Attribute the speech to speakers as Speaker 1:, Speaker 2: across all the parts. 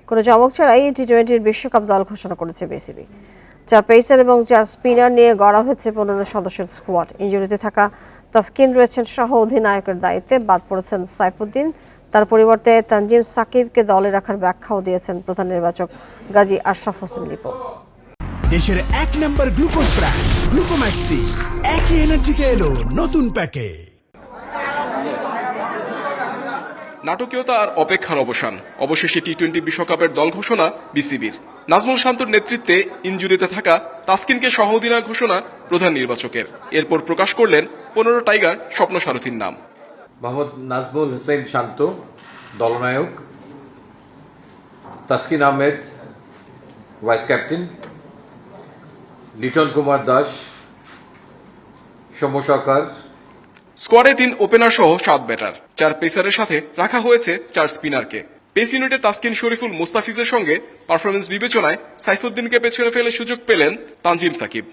Speaker 1: কোনো চমক ছাড়াই টি-20 বিশ্বকাপ দল ঘোষণা করেছে বিসিবি। 4 পেসার এবং 4 স্পিনার নিয়ে গড়া হয়েছে 15 সদস্যের স্কোয়াড। ইনজুরিতে থাকা তাসকিন রয়েছেন সহ অধিনায়কের দায়িত্বে, বাদ পড়েছেন সাইফুদ্দিন। তার পরিবর্তে তানজিম সাকিবকে দলে রাখার ব্যাখ্যাও দিয়েছেন প্রধান নির্বাচক গাজী আশরাফ হোসেন লিপু।
Speaker 2: দেশের 1 নম্বর গ্লুকোজ ব্র্যান্ড গ্লুকোম্যাক্স টি একই এনার্জিতে এলো নতুন প্যাকে।
Speaker 3: নাটকীয়তা আর অপেক্ষার অবসান, অবশেষে টি-20 বিশ্বকাপের দল ঘোষণা বিসিবির। নাজমুল শান্তর নেতৃত্বে ইনজুরিতে থাকা তাসকিনকে সহ অধিনায়ক ঘোষণা প্রধান নির্বাচকের। এরপর প্রকাশ করলেন 15 টাইগার স্বপ্ন সারথীর নাম।
Speaker 4: মোহাম্মদ নাজমুল হোসেন শান্ত দলনায়ক, তাসকিন আহমেদ ভাইস ক্যাপ্টেন, লিটন কুমার দাস, সৌম্য সরকার।
Speaker 3: স্কোয়াডে 3 ওপেনার সহ 7 ব্যাটার, 4 পেসারের সাথে রাখা হয়েছে 4 স্পিনারকে। পেস ইউনিটে তাসকিন, শরীফুল, মুস্তাফিজের সঙ্গে পারফরমেন্স বিবেচনায় সাইফুদ্দিনকে পেছনে ফেলে সুযোগ পেলেন তানজিম সাকিব।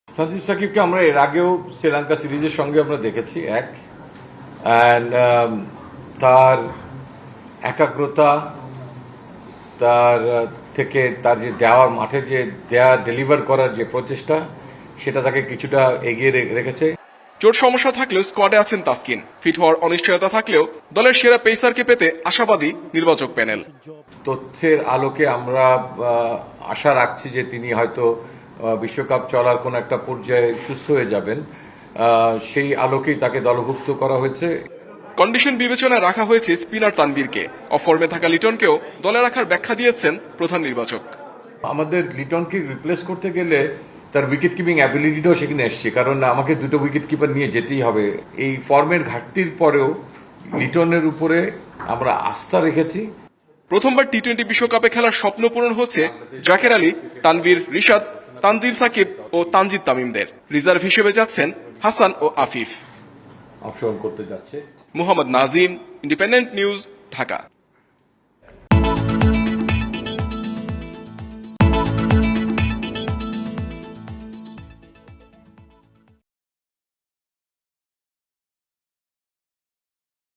Speaker 4: তানজিম সাকিবকে আমরা এর আগেও শ্রীলঙ্কা সিরিজের সঙ্গে আমরা দেখেছি তার একাগ্রতা, তার থেকে তার যে দেওয়ার মাঠে যে ডেলিভার করার যে প্রচেষ্টা, সেটা তাকে কিছুটা এগিয়ে রেখেছে।
Speaker 3: চোট সমস্যা থাকলেও স্কোয়াডে আছেন তাসকিন। ফিট হওয়ার অনিশ্চয়তা থাকলেও দলের সেরা পেসারকে পেতে আশাবাদী নির্বাচক প্যানেল।
Speaker 4: তথ্যের আলোকে আমরা আশা রাখছি যে তিনি হয়তো বিশ্বকাপ চলার কোন একটা পর্যায়ে সুস্থ হয়ে যাবেন। সেই আলোকেই তাকে দলভুক্ত করা হয়েছে।
Speaker 3: কন্ডিশন বিবেচনায় রাখা হয়েছে স্পিনার তানভীরকে। অফর্মে থাকা লিটনকেও দলে রাখার ব্যাখ্যা দিয়েছেন প্রধান নির্বাচক।
Speaker 4: আমাদের লিটনকে রিপ্লেস করতে গেলে তার উইকেট কিপিং অ্যাবিলিটিটাও সেখানে এসছে, কারণ আমাকে 2টো উইকেট কিপার নিয়ে যেতেই হবে। এই ফর্মের ঘাটতির পরেও লিটনের উপরে আমরা আস্থা রেখেছি।
Speaker 3: প্রথমবার টি-20 বিশ্বকাপে খেলার স্বপ্ন পূরণ হচ্ছে জাকের আলী, তানভীর, রিশাদ, তানজিম সাকিব ও তানজিদ তামিমদের। রিজার্ভ হিসেবে যাচ্ছেন হাসান ও আফিফ।
Speaker 4: অংশগ্রহণ করতে যাচ্ছে
Speaker 3: মোহাম্মদ নাজিম, ইন্ডিপেন্ডেন্ট নিউজ, ঢাকা।